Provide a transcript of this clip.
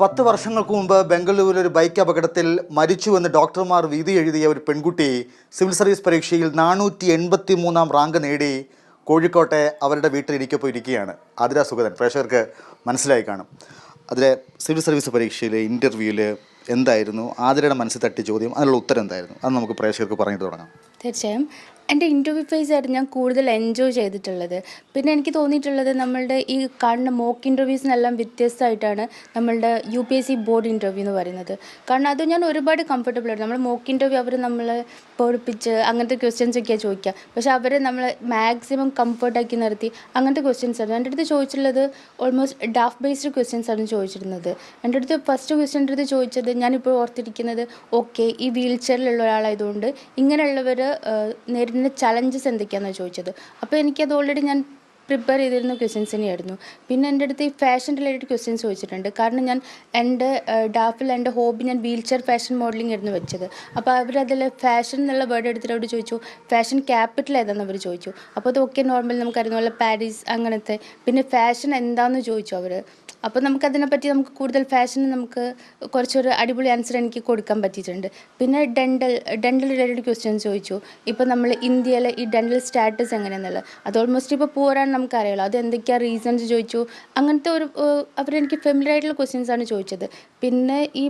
10 വർഷങ്ങൾക്ക് മുമ്പ് ബംഗളൂരുവിൽ ഒരു ബൈക്ക് അപകടത്തിൽ മരിച്ചുവെന്ന് ഡോക്ടർമാർ വിധി എഴുതിയ ഒരു പെൺകുട്ടി സിവിൽ സർവീസ് പരീക്ഷയിൽ 483 റാങ്ക് നേടി കോഴിക്കോട്ടെ അവരുടെ വീട്ടിലിരിക്കപ്പോൾ ഇരിക്കുകയാണ്. ആതിര സുഗതൻ പ്രേക്ഷകർക്ക് മനസ്സിലായി കാണും. അതിലെ സിവിൽ സർവീസ് പരീക്ഷയിലെ ഇൻ്റർവ്യൂവിൽ എന്തായിരുന്നു ആതിരയുടെ മനസ്സിൽ തട്ടിയ ചോദ്യം, അതിനുള്ള ഉത്തരം എന്തായിരുന്നു, അത് നമുക്ക് പ്രേക്ഷകർക്ക് പറഞ്ഞിട്ട് തുടങ്ങാം. തീർച്ചയായും എൻ്റെ ഇൻ്റർവ്യൂ ഫേസ് ആയിരുന്നു ഞാൻ കൂടുതൽ എൻജോയ് ചെയ്തിട്ടുള്ളത്. പിന്നെ എനിക്ക് തോന്നിയിട്ടുള്ളത് നമ്മളുടെ ഈ കാണുന്ന മോക്ക് ഇൻ്റർവ്യൂസിനെല്ലാം വ്യത്യസ്തമായിട്ടാണ് നമ്മളുടെ UPSC ബോർഡ് ഇൻ്റർവ്യൂ എന്ന് പറയുന്നത്. കാരണം അത് ഞാൻ ഒരുപാട് കംഫർട്ടബിൾ ആയിരുന്നു. നമ്മൾ മോക്ക് ഇൻ്റർവ്യൂ അവർ നമ്മളെ പൊടിപ്പിച്ച് അങ്ങനത്തെ ക്വസ്റ്റ്യൻസ് ഒക്കെയാണ് ചോദിക്കുക. പക്ഷേ അവർ നമ്മളെ മാക്സിമം കംഫർട്ടാക്കി നിർത്തി അങ്ങനത്തെ ക്വസ്റ്റ്യൻസ് ആയിരുന്നു. എൻ്റെ അടുത്ത് ചോദിച്ചിട്ടുള്ളത് ഓൾമോസ്റ്റ് ഡാഫ് ബേസ്ഡ് ക്വസ്റ്റ്യൻസ് ആണ് ചോദിച്ചിരുന്നത്. എൻ്റെ അടുത്ത് ഫസ്റ്റ് ക്വസ്റ്റ്യൻ്റെ അടുത്ത് ചോദിച്ചത് ഞാനിപ്പോൾ ഓർത്തിരിക്കുന്നത്, ഓക്കെ ഈ വീൽ ചെയറിലുള്ള ഒരാളായതുകൊണ്ട് ഇങ്ങനെയുള്ളവർ നേരിടുന്ന ചലഞ്ചസ് എന്തൊക്കെയാണെന്ന് ചോദിച്ചത്. അപ്പോൾ എനിക്കത് ഓൾറെഡി ഞാൻ പ്രിപ്പയർ ചെയ്തിരുന്ന ക്വസ്റ്റ്യൻസ് തന്നെയായിരുന്നു. പിന്നെ എൻ്റെ അടുത്ത് ഈ ഫാഷൻ റിലേറ്റഡ് ക്വസ്റ്റ്യൻസ് ചോദിച്ചിട്ടുണ്ട്. കാരണം ഞാൻ എൻ്റെ ഡാഫിൽ എൻ്റെ ഹോബി ഞാൻ വീൽ ചെയർ ഫാഷൻ മോഡലിംഗ് ആയിരുന്നു വെച്ചത്. അപ്പോൾ അവരതിൽ ഫാഷൻ എന്നുള്ള വേർഡ് എടുത്തിട്ട് അവർ ചോദിച്ചു ഫാഷൻ ക്യാപിറ്റൽ ഏതാണെന്ന് അവർ ചോദിച്ചു. അപ്പോൾ അത് ഓക്കെ നോർമൽ നമുക്കറിയുന്ന പോലെ പാരീസ് അങ്ങനത്തെ. പിന്നെ ഫാഷൻ എന്താണെന്ന് ചോദിച്ചു അവർ. അപ്പോൾ നമുക്കതിനെപ്പറ്റി നമുക്ക് കൂടുതൽ ഫാഷൻ നമുക്ക് കുറച്ചൊരു അടിപൊളി ആൻസർ എനിക്ക് കൊടുക്കാൻ പറ്റിയിട്ടുണ്ട്. പിന്നെ ഡെൻ്റൽ റിലേറ്റഡ് ക്വസ്റ്റ്യൻസ് ചോദിച്ചു. ഇപ്പോൾ നമ്മൾ ഇന്ത്യയിലെ ഈ ഡെൻ്റൽ സ്റ്റാറ്റസ് എങ്ങനെയാണെന്നുള്ളത് അത് ഓൾമോസ്റ്റ് ഇപ്പോൾ പൂറാണ് നമുക്കറിയാലോ, അത് എന്തൊക്കെയാണ് റീസൺസ് ചോദിച്ചു. അങ്ങനത്തെ ഒരു അവരെനിക്ക് ഫെമിലിയർ ആയിട്ടുള്ള ക്വസ്റ്റ്യൻസ് ആണ് ചോദിച്ചത്. പിന്നെ ഈ